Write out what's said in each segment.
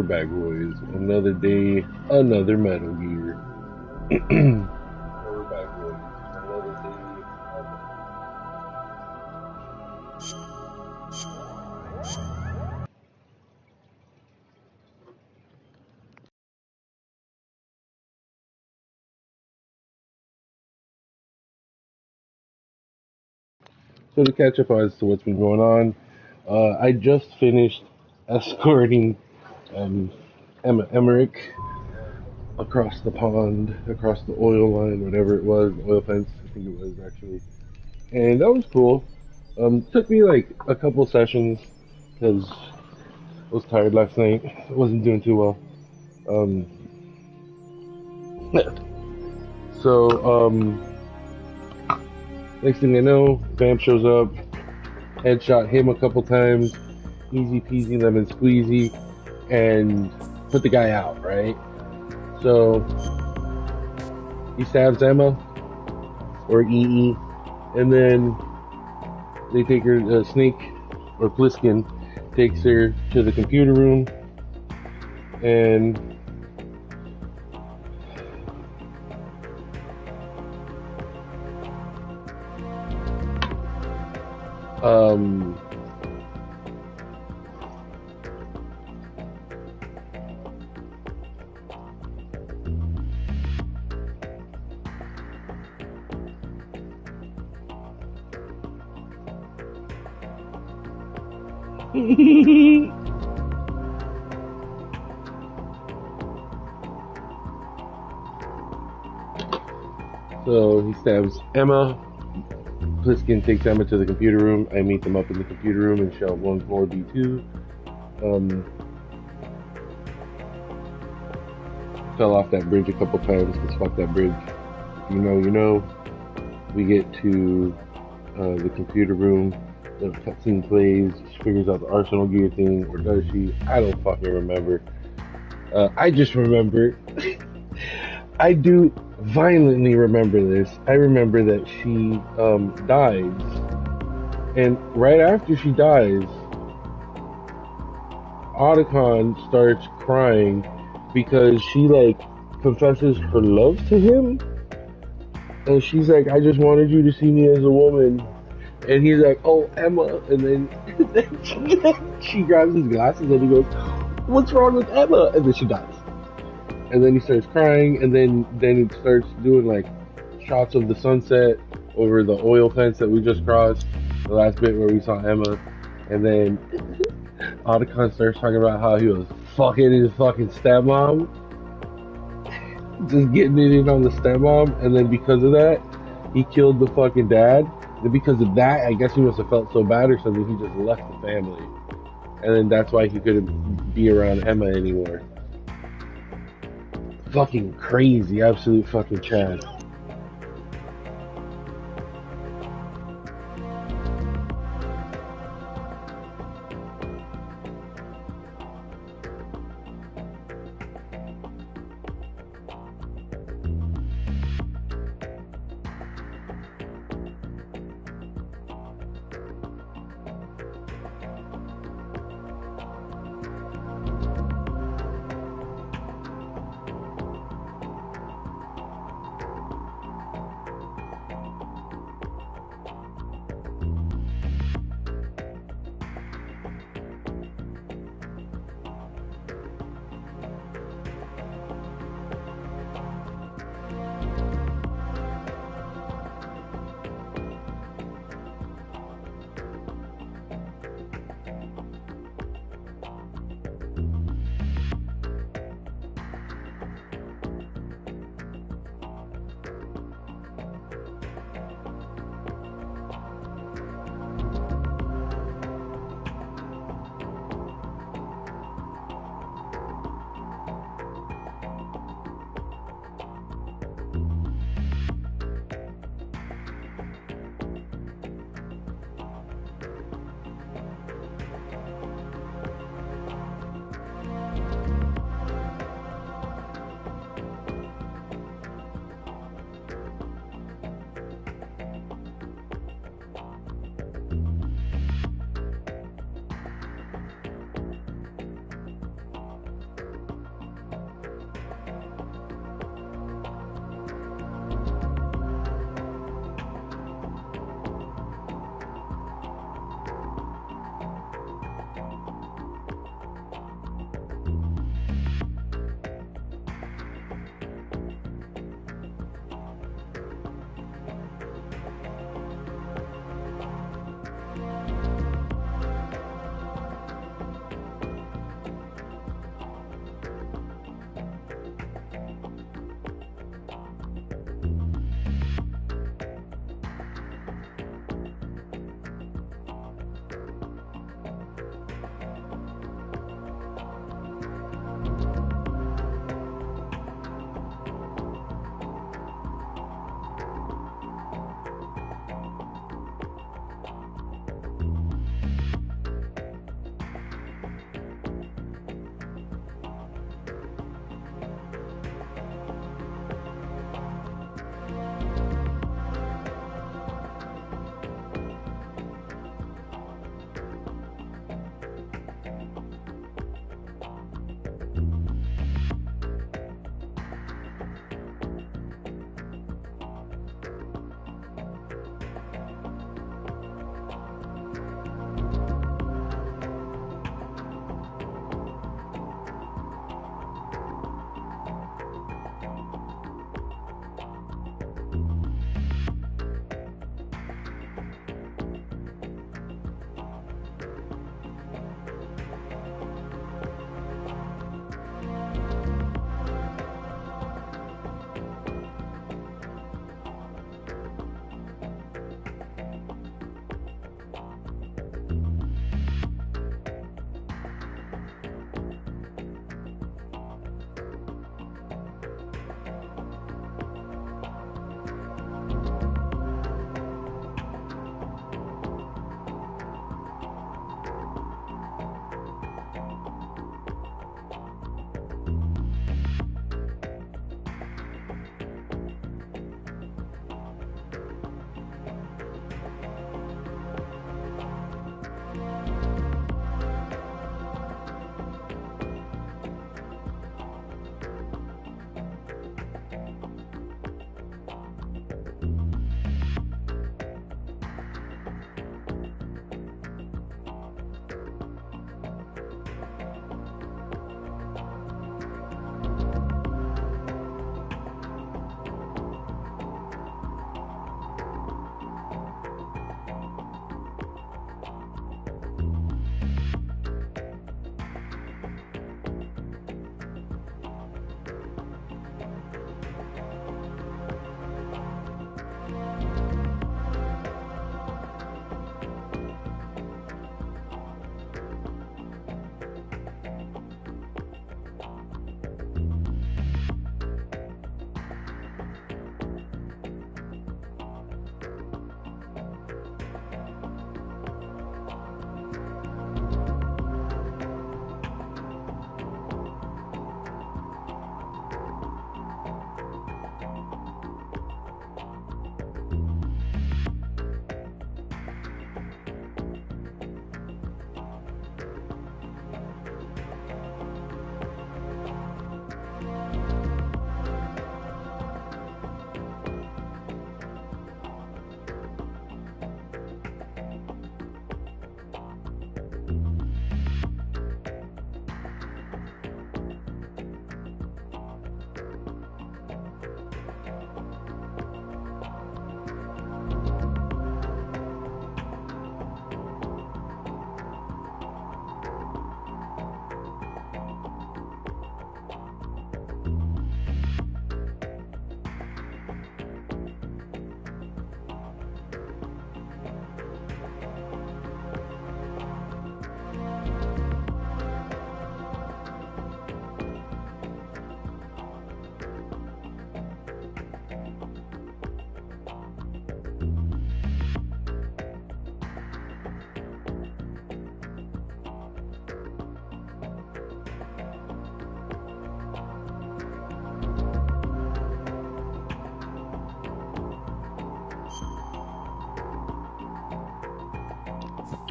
back, boys. Another day, another Metal Gear. We're back, boys. Another day. So to catch up as to what's been going on, I just finished escorting um, Emma Emmerich across the pond, across the oil line, whatever it was, the oil fence, I think it was actually. And that was cool. Took me like a couple sessions because I was tired last night. I wasn't doing too well. Um, so, next thing I know, Vamp shows up, headshot him a couple times, easy peasy lemon squeezy, and put the guy out, right? So, he stabs Emma, or EE, and then they take her, Snake, or Pliskin, takes her to the computer room, and so he stabs Emma. Pliskin takes Emma to the computer room. I meet them up in the computer room in Shell 14B2. Fell off that bridge a couple times because fuck that bridge. You know. We get to the computer room. The cutscene plays. She figures out the Arsenal gear thing, or does she? I don't fucking remember. I just remember. I do violently remember this. I remember that she dies, and right after she dies, Otacon starts crying because she like confesses her love to him, and she's like, "I just wanted you to see me as a woman," and he's like, "Oh, Emma," and then she grabs his glasses and he goes, "What's wrong with Emma?" And then she dies. And then he starts crying, and then it starts doing like shots of the sunset over the oil fence that we just crossed, the last bit where we saw Emma, and then Otacon starts talking about how he was fucking his fucking stepmom, just getting it in on the stepmom, and then because of that, he killed the fucking dad. And because of that, I guess he must have felt so bad or something, he just left the family. And then that's why he couldn't be around Emma anymore. Fucking crazy, absolute fucking Chad.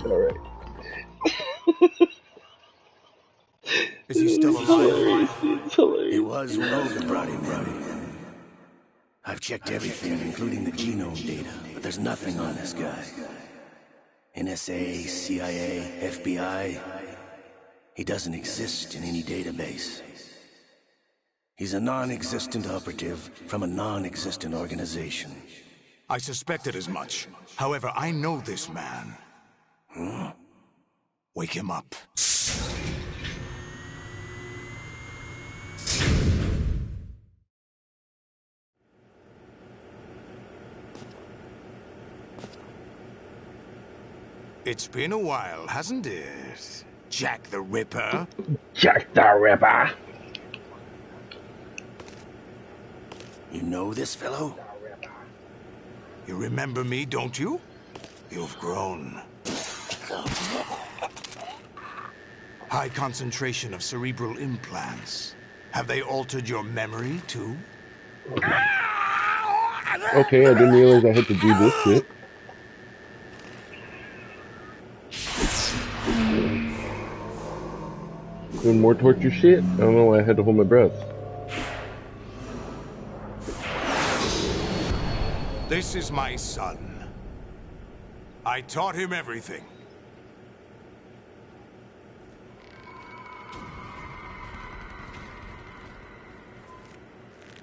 All right. Is he still It's alive? hilarious. It's He hilarious. was when Olga brought him in. I've checked everything, including the genome data, but there's nothing on this guy. NSA, CIA, FBI. He doesn't exist in any database. He's a non-existent operative from a non-existent organization. I suspected as much. However, I know this man. Wake him up. It's been a while, hasn't it? Jack the Ripper? Jack the Ripper. You know this fellow? You remember me, don't you? You've grown. High concentration of cerebral implants. Have they altered your memory, too? Okay, I didn't realize I had to do this shit. Doing more torture shit? I don't know why I had to hold my breath. This is my son. I taught him everything.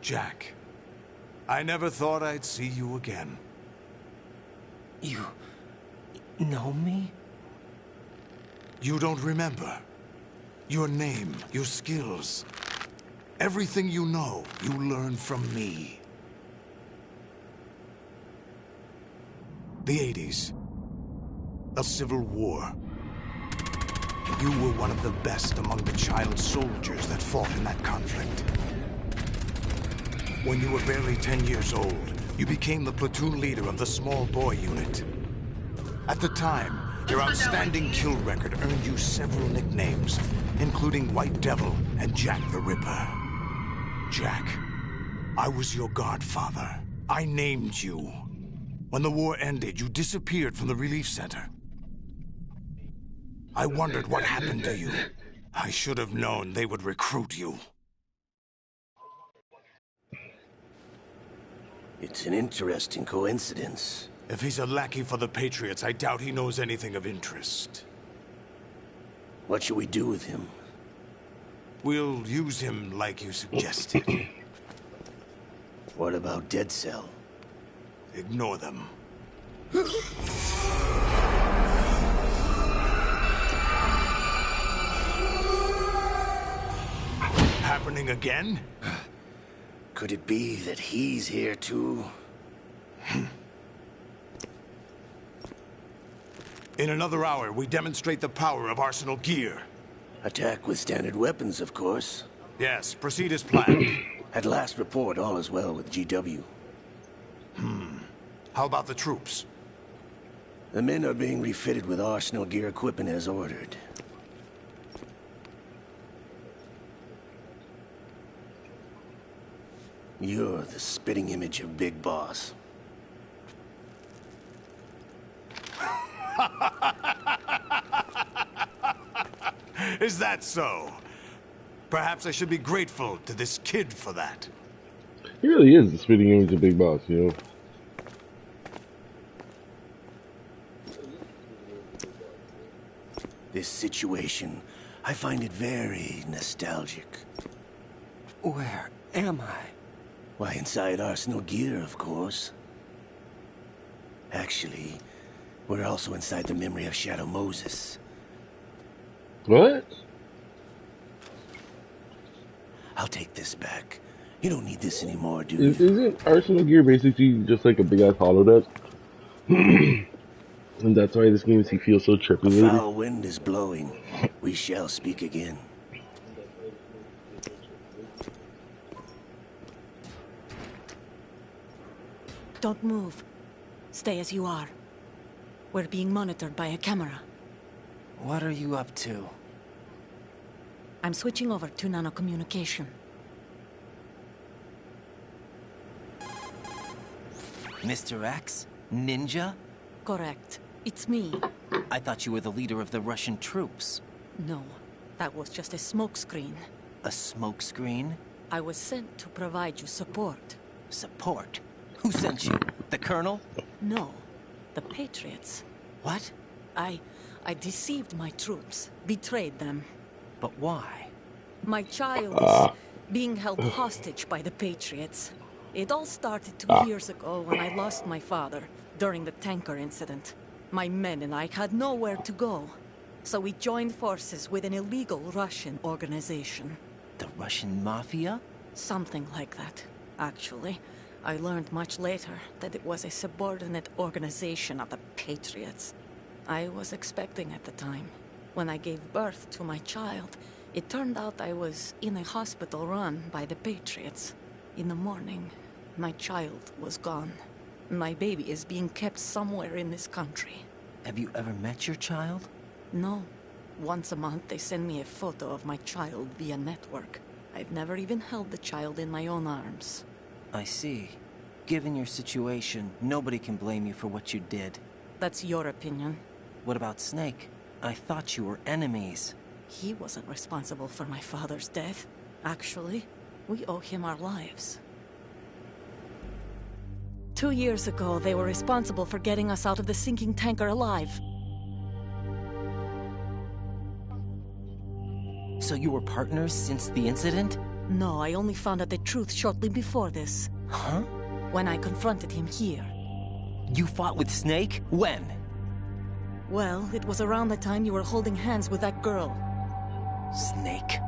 Jack, I never thought I'd see you again. You know me? You don't remember. Your name, your skills. Everything you know, you learned from me. The 80s. A civil war. You were one of the best among the child soldiers that fought in that conflict. When you were barely 10 years old, you became the platoon leader of the small boy unit. At the time, your outstanding kill record earned you several nicknames, including White Devil and Jack the Ripper. Jack, I was your godfather. I named you. When the war ended, you disappeared from the relief center. I wondered what happened to you. I should have known they would recruit you. It's an interesting coincidence. If he's a lackey for the Patriots, I doubt he knows anything of interest. What should we do with him? We'll use him like you suggested. What about Dead Cell? Ignore them. Happening again? Could it be that he's here too? In another hour, we demonstrate the power of Arsenal gear. Attack with standard weapons, of course. Yes, proceed as planned. At last report, all is well with GW. How about the troops? The men are being refitted with Arsenal gear equipment as ordered. You're the spitting image of Big Boss. Is that so? Perhaps I should be grateful to this kid for that. He really is the spitting image of Big Boss, you know? This situation, I find it very nostalgic. Where am I? Why, inside Arsenal gear, of course. Actually, we're also inside the memory of Shadow Moses. What? I'll take this back. You don't need this anymore, do you? Isn't Arsenal gear basically just like a big ass holodeck? And that's why this game feels so trippy A lately. foul wind is blowing. We shall speak again. Don't move. Stay as you are. We're being monitored by a camera. What are you up to? I'm switching over to nanocommunication. Mr. X? Ninja? Correct. It's me. I thought you were the leader of the Russian troops. No, that was just a smokescreen. A smokescreen? I was sent to provide you support. Support? Who sent you? The Colonel? No, the Patriots. What? I deceived my troops, betrayed them. But why? My child is being held hostage by the Patriots. It all started 2 years ago when I lost my father during the tanker incident. My men and I had nowhere to go, so we joined forces with an illegal Russian organization. The Russian Mafia? Something like that, actually. I learned much later that it was a subordinate organization of the Patriots. I was expecting at the time. When I gave birth to my child, it turned out I was in a hospital run by the Patriots. In the morning, my child was gone. My baby is being kept somewhere in this country. Have you ever met your child? No. Once a month, they send me a photo of my child via network. I've never even held the child in my own arms. I see. Given your situation, nobody can blame you for what you did. That's your opinion. What about Snake? I thought you were enemies. He wasn't responsible for my father's death. Actually, we owe him our lives. 2 years ago, they were responsible for getting us out of the sinking tanker alive. So you were partners since the incident? No, I only found out the truth shortly before this. Huh? When I confronted him here. You fought with Snake? When? Well, it was around the time you were holding hands with that girl. Snake.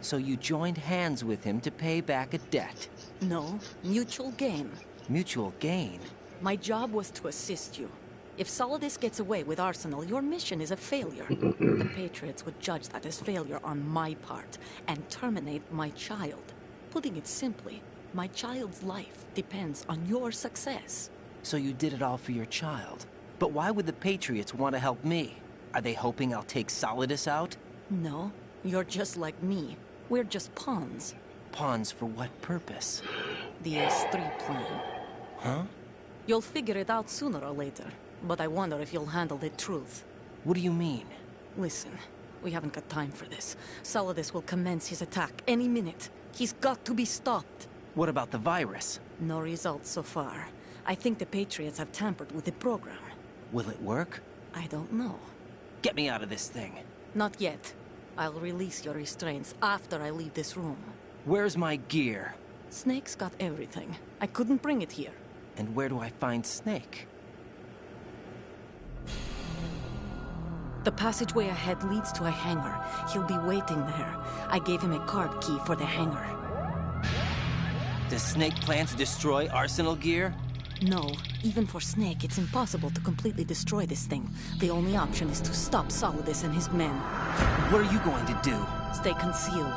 So you joined hands with him to pay back a debt? No, mutual gain. Mutual gain? My job was to assist you. If Solidus gets away with Arsenal, your mission is a failure. The Patriots would judge that as failure on my part, and terminate my child. Putting it simply, my child's life depends on your success. So you did it all for your child. But why would the Patriots want to help me? Are they hoping I'll take Solidus out? No, you're just like me. We're just pawns. Pawns for what purpose? The S3 plan. Huh? You'll figure it out sooner or later, but I wonder if you'll handle the truth. What do you mean? Listen, we haven't got time for this. Solidus will commence his attack any minute. He's got to be stopped. What about the virus? No results so far. I think the Patriots have tampered with the program. Will it work? I don't know. Get me out of this thing. Not yet. I'll release your restraints after I leave this room. Where's my gear? Snake's got everything. I couldn't bring it here. And where do I find Snake? The passageway ahead leads to a hangar. He'll be waiting there. I gave him a card key for the hangar. Does Snake plan to destroy Arsenal gear? No, even for Snake, it's impossible to completely destroy this thing. The only option is to stop Solidus and his men. What are you going to do? Stay concealed.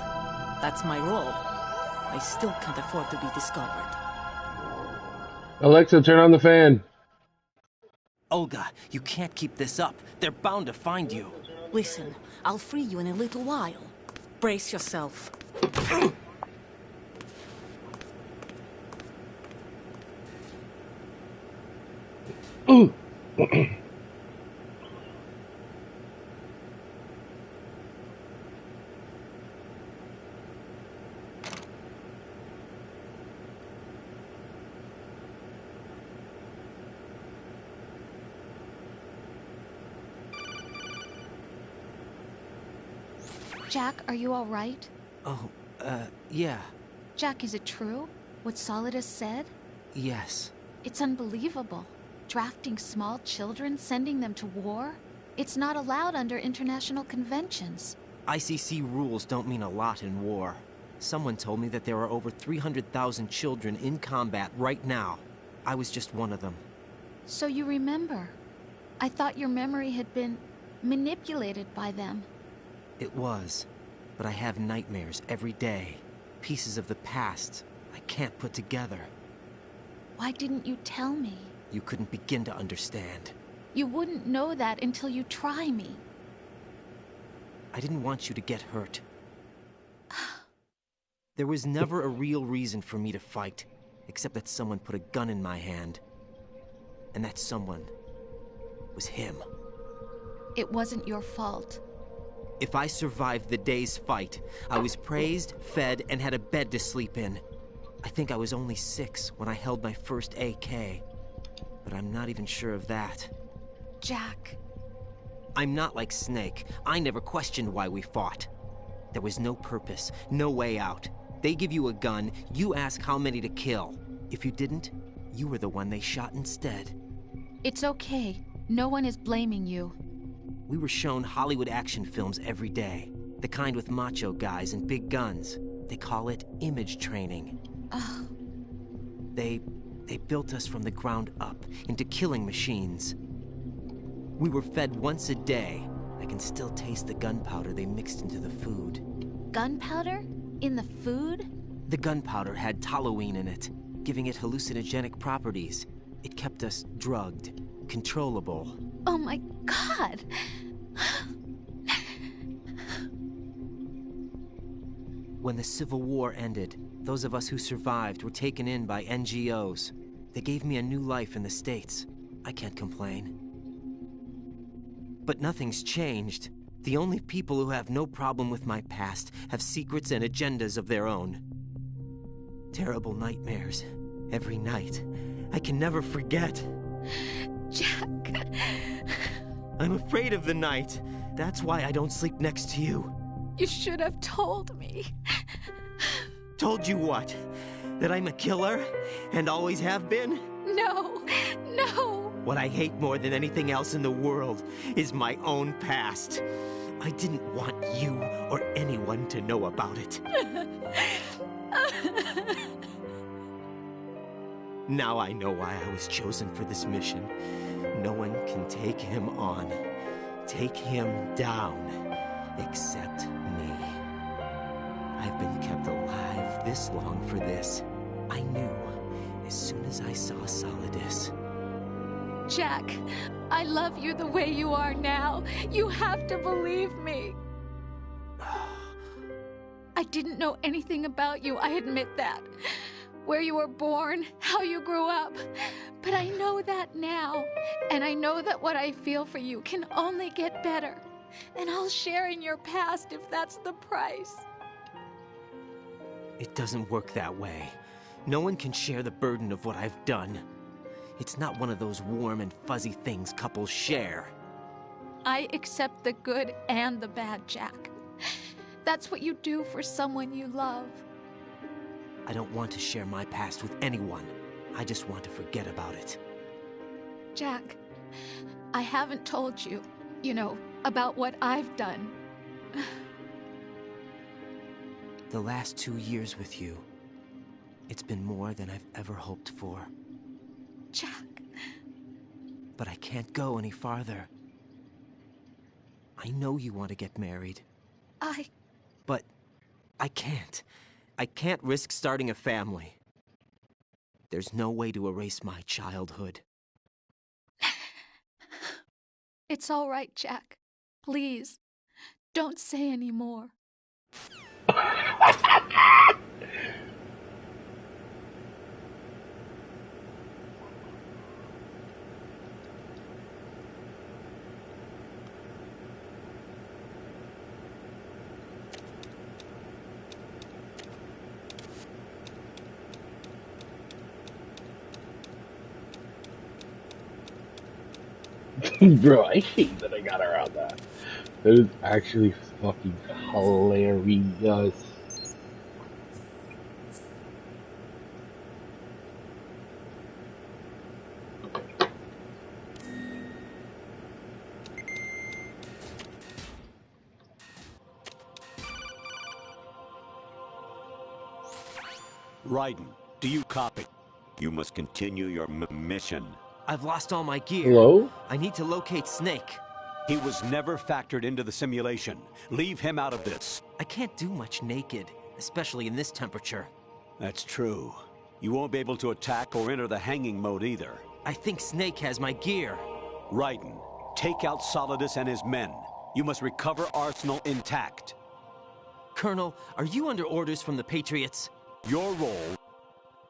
That's my role. I still can't afford to be discovered. Alexa, turn on the fan. Olga, you can't keep this up. They're bound to find you. Listen, I'll free you in a little while. Brace yourself. Ooh. Jack, are you all right? Oh, yeah. Jack, is it true? What Solidus said? Yes. It's unbelievable. Drafting small children, sending them to war? It's not allowed under international conventions. ICC rules don't mean a lot in war. Someone told me that there are over 300,000 children in combat right now. I was just one of them. So you remember. I thought your memory had been manipulated by them. It was. But I have nightmares every day. Pieces of the past I can't put together. Why didn't you tell me? You couldn't begin to understand. You wouldn't know that until you try me. I didn't want you to get hurt. There was never a real reason for me to fight, except that someone put a gun in my hand. And that someone was him. It wasn't your fault. If I survived the day's fight, I was praised, fed, and had a bed to sleep in. I think I was only 6 when I held my first AK. But I'm not even sure of that. Jack. I'm not like Snake. I never questioned why we fought. There was no purpose, no way out. They give you a gun, you ask how many to kill. If you didn't, you were the one they shot instead. It's okay. No one is blaming you. We were shown Hollywood action films every day. The kind with macho guys and big guns. They call it image training. Ugh. They built us from the ground up into killing machines. We were fed once a day. I can still taste the gunpowder they mixed into the food. Gunpowder? In the food? The gunpowder had toluene in it, giving it hallucinogenic properties. It kept us drugged, controllable. Oh my God! When the Civil War ended, those of us who survived were taken in by NGOs. They gave me a new life in the States. I can't complain. But nothing's changed. The only people who have no problem with my past have secrets and agendas of their own. Terrible nightmares. Every night. I can never forget. Jack. I'm afraid of the night. That's why I don't sleep next to you. You should have told me. Told you what? That I'm a killer? And always have been? No, no. What I hate more than anything else in the world is my own past. I didn't want you or anyone to know about it. Now I know why I was chosen for this mission. No one can take him on, take him down, except me. I've been kept alive this long for this. I knew as soon as I saw Solidus. Jack, I love you the way you are now. You have to believe me. I didn't know anything about you, I admit that. Where you were born, how you grew up. But I know that now. And I know that what I feel for you can only get better. And I'll share in your past if that's the price. It doesn't work that way. No one can share the burden of what I've done. It's not one of those warm and fuzzy things couples share. I accept the good and the bad, Jack. That's what you do for someone you love. I don't want to share my past with anyone. I just want to forget about it. Jack, I haven't told you, about what I've done. The last 2 years with you, it's been more than I've ever hoped for. Jack. But I can't go any farther. I know you want to get married. But I can't. I can't risk starting a family. There's no way to erase my childhood. It's all right, Jack. Please, don't say any more. Bro, I hate that I got around that. That is actually fucking hilarious. Raiden, do you copy? You must continue your mission. I've lost all my gear. Hello? I need to locate Snake. He was never factored into the simulation. Leave him out of this. I can't do much naked, especially in this temperature. That's true. You won't be able to attack or enter the hanging mode either. I think Snake has my gear. Raiden, take out Solidus and his men. You must recover Arsenal intact. Colonel, are you under orders from the Patriots? Your role,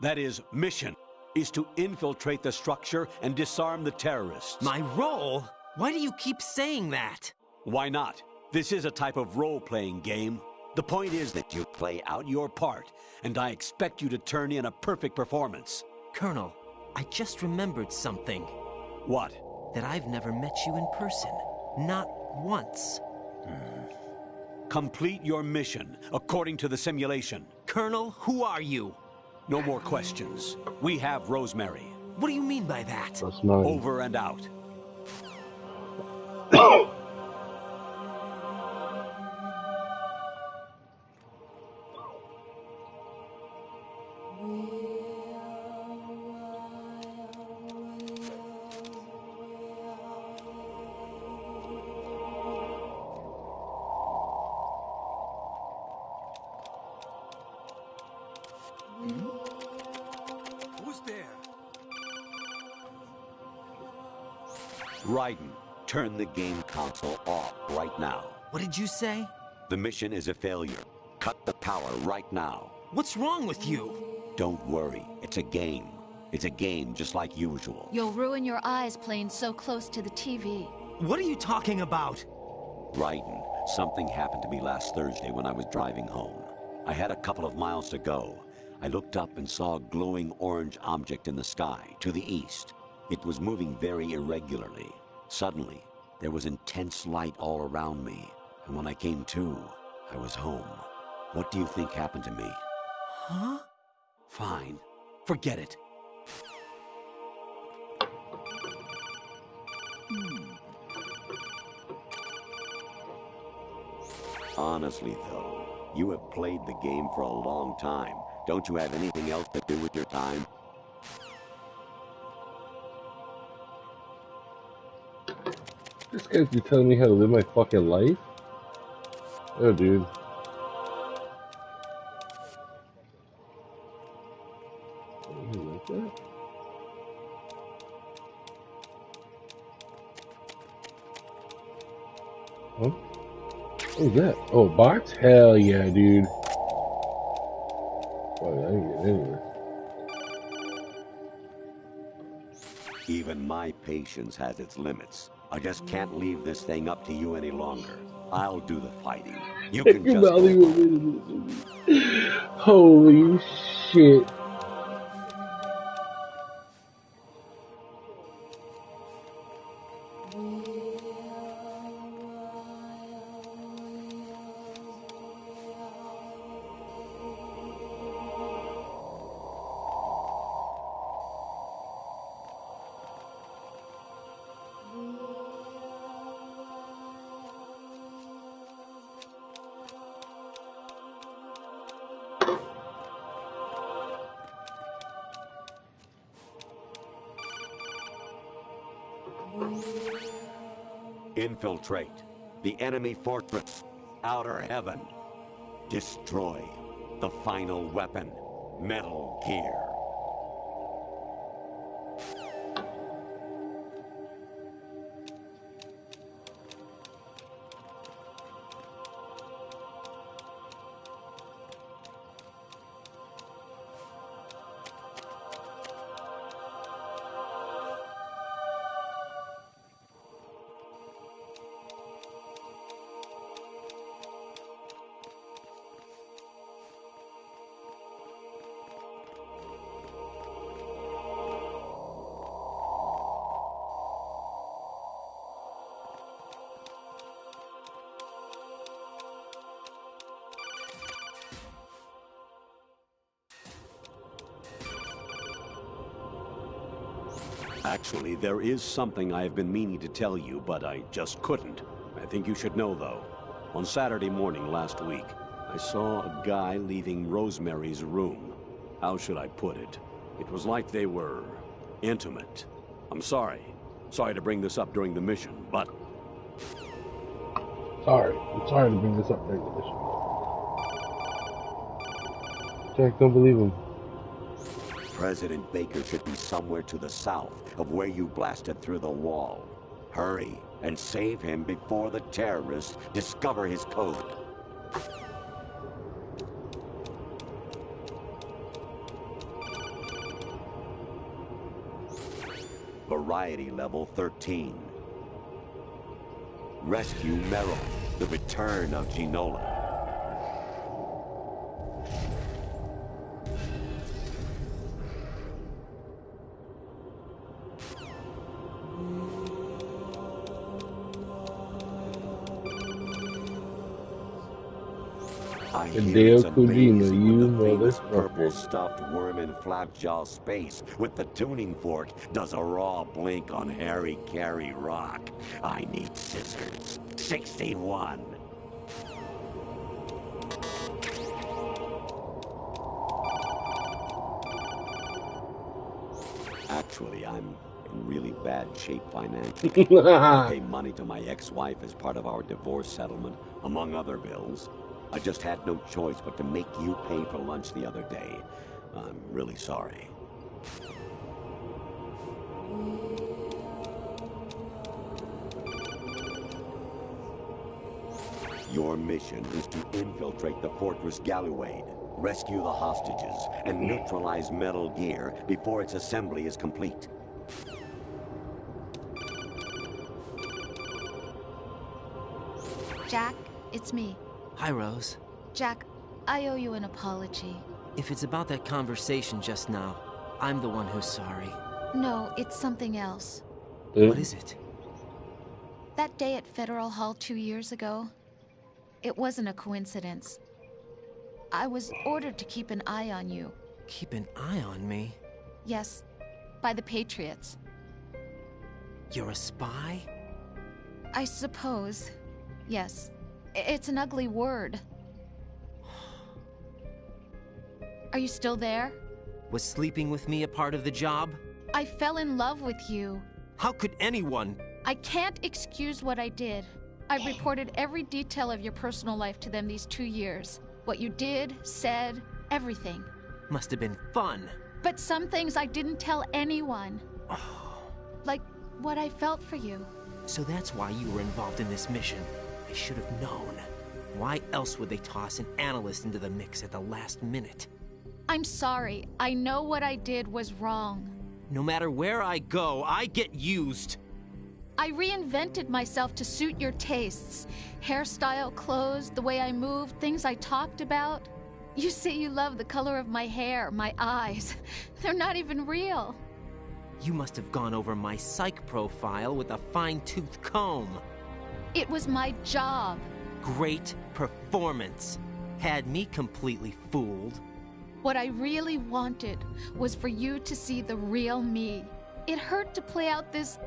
that is, mission, is to infiltrate the structure and disarm the terrorists. My role? Why do you keep saying that? Why not? This is a type of role-playing game. The point is that you play out your part, and I expect you to turn in a perfect performance. Colonel, I just remembered something. What? That I've never met you in person. Not once. Complete your mission, according to the simulation. Colonel, who are you? No more questions. We have Rosemary. What do you mean by that? That's mine. Over and out. Who's there? Raiden, turn the game console off right now. What did you say? The mission is a failure. Cut the power right now. What's wrong with you? Don't worry, it's a game. It's a game just like usual. You'll ruin your eyes playing so close to the TV. What are you talking about? Raiden, something happened to me last Thursday when I was driving home. I had a couple of miles to go. I looked up and saw a glowing orange object in the sky, to the east. It was moving very irregularly. Suddenly, there was intense light all around me, and when I came to, I was home. What do you think happened to me? Huh? Fine. Forget it. Honestly, though, you have played the game for a long time. Don't you have anything else to do with your time? This guy's been telling me how to live my fucking life? Oh, dude. You like that? Huh? What is that? Oh, box? Hell yeah, dude. Well, I didn't get anywhere. Even my patience has its limits. I just can't leave this thing up to you any longer. I'll do the fighting. You can just go. Holy shit. Infiltrate the enemy fortress, Outer Heaven. Destroy the final weapon, Metal Gear. Actually, there is something I have been meaning to tell you, but I just couldn't. I think you should know, though. On Saturday morning last week, I saw a guy leaving Rosemary's room. How should I put it? It was like they were intimate. I'm sorry. Sorry to bring this up during the mission, but... I'm sorry to bring this up during the mission. Jack, don't believe him. President Baker should be somewhere to the south of where you blasted through the wall. Hurry and save him before the terrorists discover his code. Notoriety level 13. Rescue Meryl, the return of Ginola. I hear Hideo it's Kojima, amazing you when the know famous this purple fucker. stuffed worm in Flapjaw space with the tuning fork does a raw blink on Harry Carey rock. I need scissors. 61. Actually, I'm in really bad shape financially. I pay money to my ex-wife as part of our divorce settlement, among other bills. I just had no choice but to make you pay for lunch the other day. I'm really sorry. Your mission is to infiltrate the Fortress Galluade, rescue the hostages, and neutralize Metal Gear before its assembly is complete. Jack, it's me. Hi, Rose. Jack, I owe you an apology. If it's about that conversation just now, I'm the one who's sorry. No, it's something else. What is it? That day at Federal Hall 2 years ago, it wasn't a coincidence. I was ordered to keep an eye on you. Keep an eye on me? Yes, by the Patriots. You're a spy? I suppose. Yes. It's an ugly word. Are you still there? Was sleeping with me a part of the job? I fell in love with you. How could anyone? I can't excuse what I did. I've reported every detail of your personal life to them these 2 years. What you did, said, everything. Must have been fun. But some things I didn't tell anyone. Like what I felt for you. So that's why you were involved in this mission. I should have known. Why else would they toss an analyst into the mix at the last minute? I'm sorry. I know what I did was wrong. No matter where I go, I get used. I reinvented myself to suit your tastes. Hairstyle, clothes, the way I moved, things I talked about. You say you love the color of my hair, my eyes. They're not even real. You must have gone over my psych profile with a fine-tooth comb. It was my job. Great performance. Had me completely fooled. What I really wanted was for you to see the real me. It hurt to play out this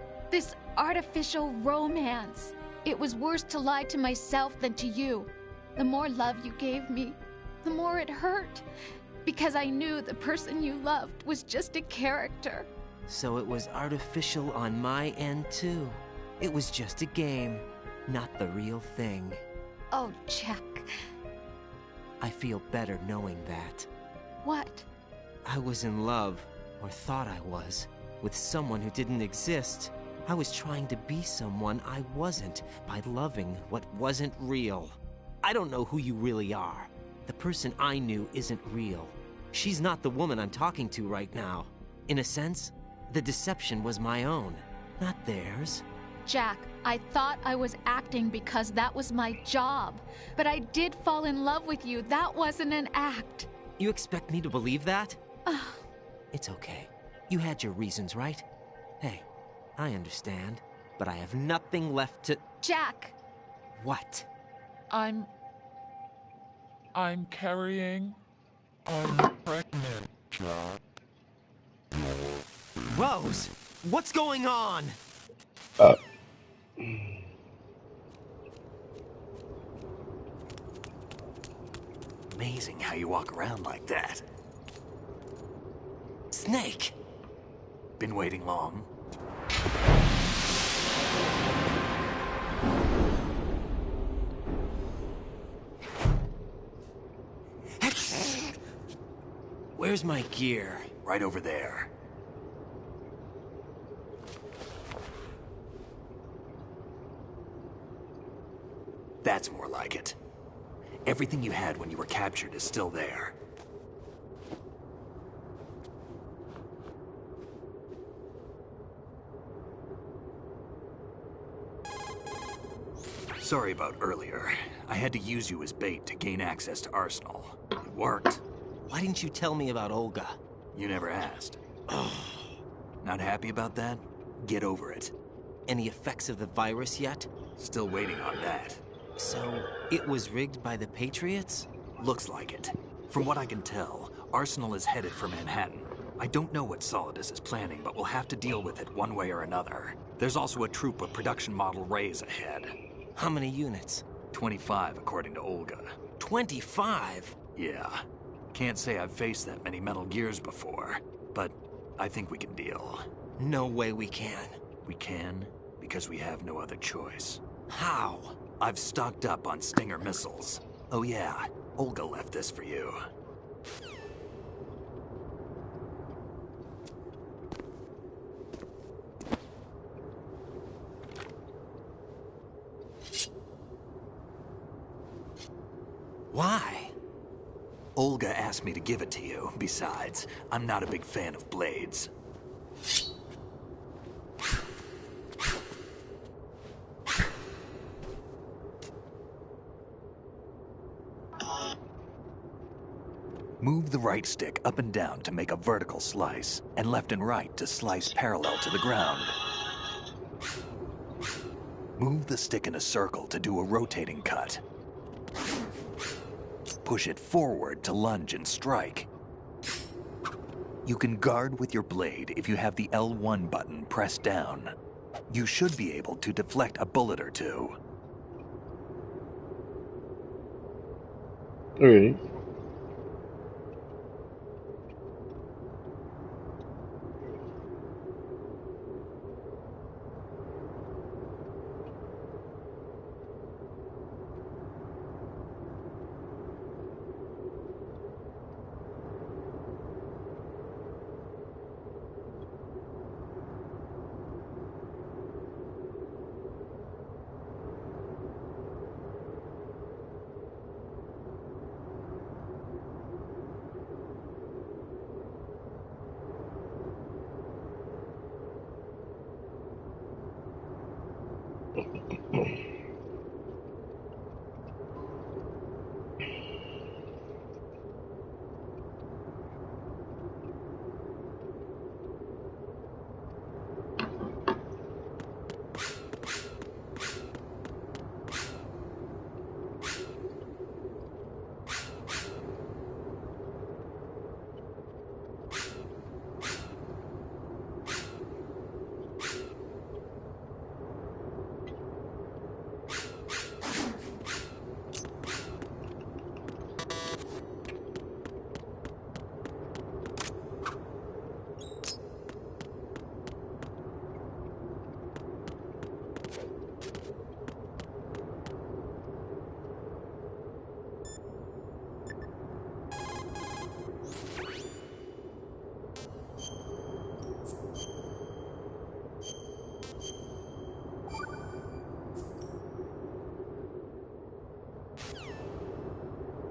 artificial romance. It was worse to lie to myself than to you. The more love you gave me, the more it hurt. Because I knew the person you loved was just a character. So it was artificial on my end too. It was just a game, not the real thing. Oh, Jack. I feel better knowing that. What? I was in love, or thought I was, with someone who didn't exist. I was trying to be someone I wasn't by loving what wasn't real. I don't know who you really are. The person I knew isn't real. She's not the woman I'm talking to right now. In a sense, the deception was my own, not theirs. Jack, I thought I was acting because that was my job. But I did fall in love with you. That wasn't an act. You expect me to believe that? It's okay. You had your reasons, right? Hey, I understand. But I have nothing left to... Jack! What? I'm carrying... I'm pregnant, Jack. Rose! What's going on? Amazing how you walk around like that. Snake! Been waiting long? Where's my gear? Right over there. That's more like it. Everything you had when you were captured is still there. Sorry about earlier. I had to use you as bait to gain access to Arsenal. It worked. Why didn't you tell me about Olga? You never asked. Not happy about that? Get over it. Any effects of the virus yet? Still waiting on that. So, it was rigged by the Patriots? Looks like it. From what I can tell, Arsenal is headed for Manhattan. I don't know what Solidus is planning, but we'll have to deal with it one way or another. There's also a troop of production model Rays ahead. How many units? 25, according to Olga. 25? Yeah. Can't say I've faced that many Metal Gears before, but I think we can deal. No way we can. We can, because we have no other choice. How? I've stocked up on Stinger missiles. Oh yeah, Olga left this for you. Why? Olga asked me to give it to you. Besides, I'm not a big fan of blades. Move the right stick up and down to make a vertical slice, and left and right to slice parallel to the ground. Move the stick in a circle to do a rotating cut. Push it forward to lunge and strike. You can guard with your blade if you have the L1 button pressed down. You should be able to deflect a bullet or two. Alright.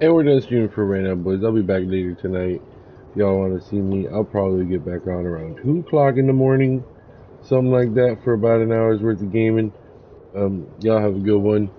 And we're done streaming for right now, boys. I'll be back later tonight. If y'all want to see me, I'll probably get back on around 2 o'clock in the morning. Something like that for about an hour's worth of gaming. Y'all have a good one.